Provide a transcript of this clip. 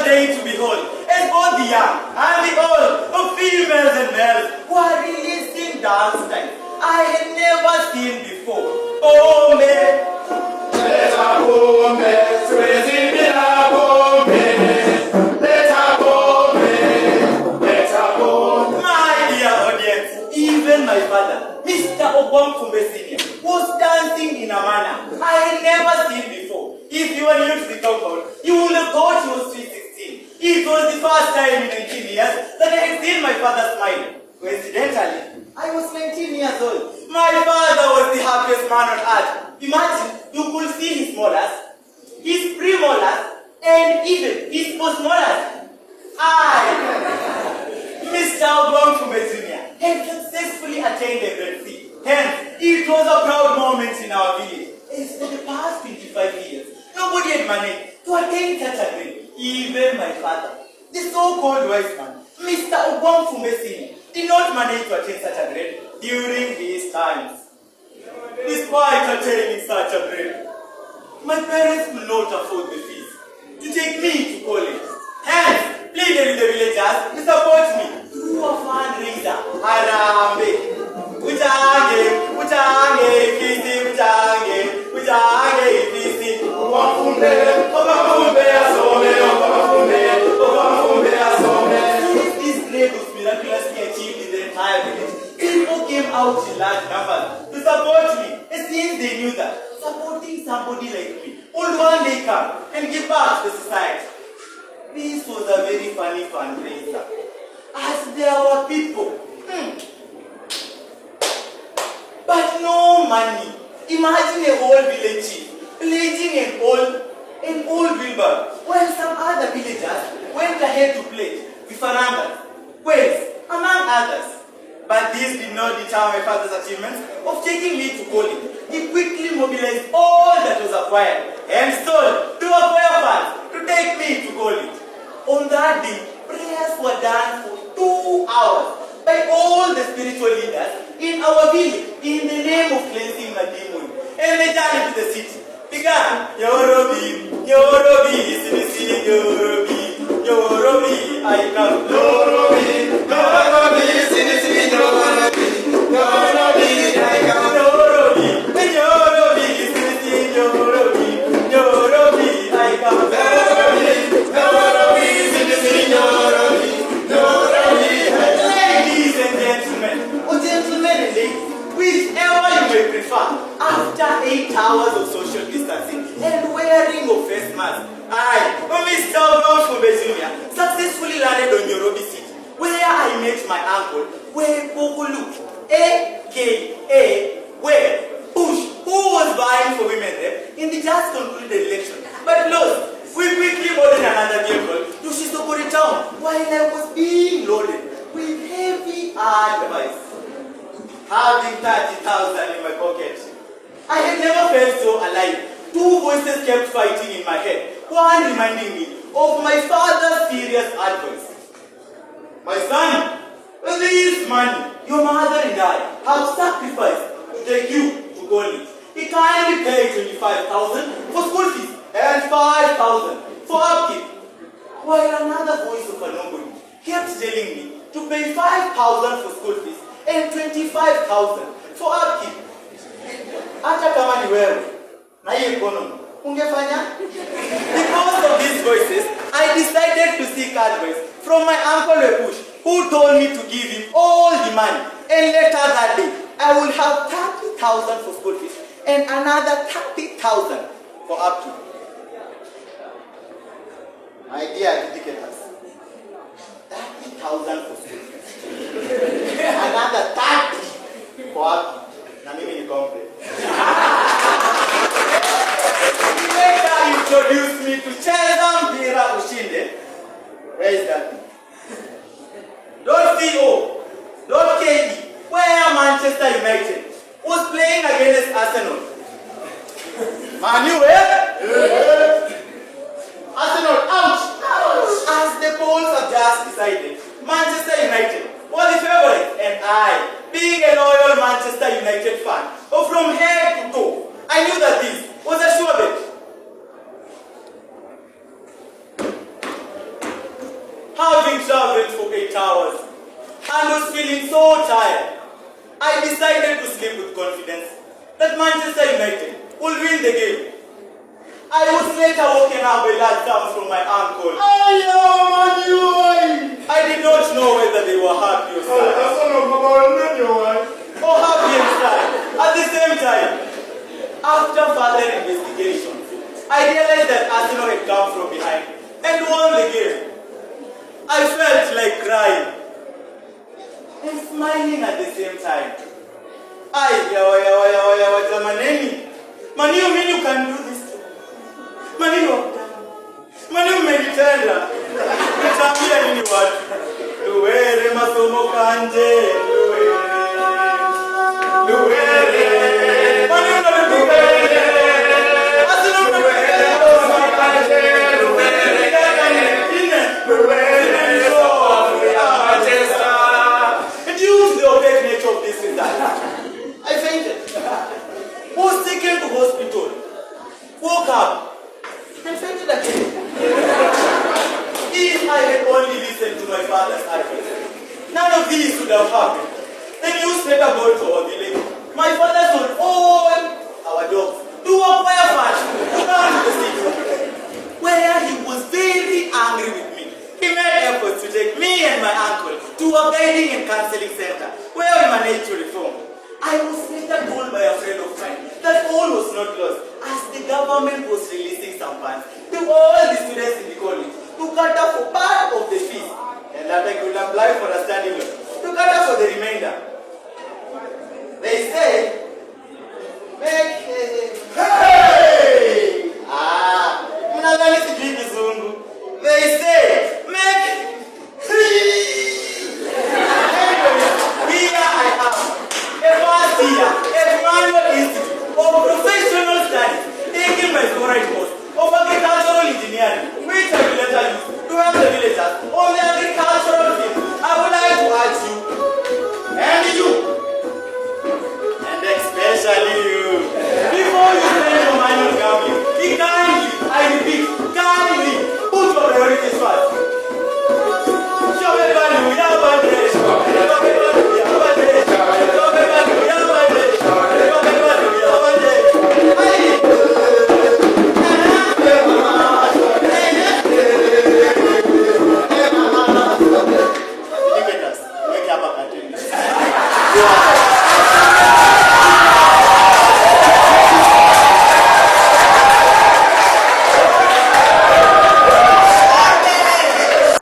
day to behold, as both the young and the old, of females and males, who are releasing dance style I had never seen before. Oh, man. My dear audience, even my father, Mr. Obamfumbe Sr., was dancing in a manner I had never seen before. If you are new to the compound, you will have thought he was 316. It was the first time in 19 years that I had seen my father smile. Coincidentally, I was 19 years old. My father was the happiest man on earth. Imagine, you could see his molars, his premolars, and even his postmolars. Mr. Obamfumbe Jr. had successfully attained the Red Sea. Hence, it was a proud moment in our village. As for the past 25 years, nobody had managed to attain such a grade. Even my father, the so-called wise man, Mr. Obamfumbe Sr., did not manage to attain such a grade during his times. Despite attaining such a grade, my parents could not afford the fees to take me to college. Hence, pleaded with the villagers to support me through a fundraiser. Harambe. Ujange, ifisi, ujange, ifisi. Obamfumbe asome. This grade was miraculously achieved in the entire village. People came out in large numbers to support me, and since they knew that supporting somebody like me would one day come and give back to the society. This was a very funny fundraiser, as there were people, but no money. Imagine a whole village chief pledging an old wheelbarrow, while some other villagers went ahead to pledge with farangas, quails, among others. But this did not deter my father's achievements of taking me to college. He quickly mobilized all that was acquired and stole to acquire funds to take me to college. On that day, prayers were done for 2 hours by all the spiritual leaders in our village in the name of cleansing the demon. And the journey to the city began. Yorobi, Sinisi, Yorobi, I come. Yorobi, Sinisi, Yorobi, I come. Yorobi, Sinisi, Yorobi, I come. Ladies and gentlemen, or gentlemen and ladies, whichever you may prefer, after 8 hours of social distancing and wearing of face masks, Mr. Obamfumbe Jr. successfully landed on Nairobi City, where I met my uncle, Webogulu, a.k.a. Web Bush, who was vying for women rep in the just concluded election, but lost. We quickly boarded another vehicle to Shisokori town while I was being loaded with heavy advice. Having 30,000 in my pocket, I had never felt so alive. 2 voices kept fighting in my head, one reminding me of my father's serious advice. My son, with this money, your mother and I have sacrificed to take you to college. He kindly paid 25,000 for school fees and 5,000 for upkeep. While another voice of nobody kept telling me to pay 5,000 for school fees and 25,000 for upkeep. Acha kama ni wewe na hii economy ungefanya? Because of these voices, I decided to seek advice from my uncle Webush, who told me to give him all the money, and later that day I will have 30,000 for school fees and another 30,000 for upkeep. My dear educators, 30,000 for school fees, another 30 for upkeep. Na mimi ni komple. Later introduced me to Cheza Mpira Ushinde. Where is that? .co.ke, where Manchester United was playing against Arsenal. Man U, Arsenal out. As the polls have just decided, Manchester United was the favorite, and I, being a loyal Manchester United fan, from head to toe, I knew that this was a sure bet. sleep with confidence that Manchester United will win the game. I was later woken up by loud sounds from my uncle. I did not know whether they were happy or sad. Or happy and sad at the same time. After further investigation, I realized that Arsenal had come from behind and won the game. I felt like crying and smiling at the same time. Mani, you mean you can do this too? Mani, you meditenda. Nitambia nini watu? Luwere masomo kanje. Luwere. Mani, unapipika. Asina unapipika. And due to the opaque nature of this result, I fainted. Was taken to hospital. Woke up and fainted again. If I had only listened to my father's advice, none of these would have happened. The newspaper got to our village. My father told all our dogs to walk by a fast down to the city, where he was very angry with me. He made efforts to take me and my uncle to a guiding and counseling center where we managed to reform. I was later told by a friend of mine that all was not lost as the government was releasing some funds to all the students in the college to cater for part of the fees and that I could apply for a study loan to cater for the remainder. They say, they say, professional studies, taking my current course of agricultural engineering, which I will later use to help the villagers on the agricultural field. I would like to ask you, and you, and especially you, before you spend your money on gambling, be kindly, I repeat, kindly, put your priorities first. Show me value, yeah, wake up and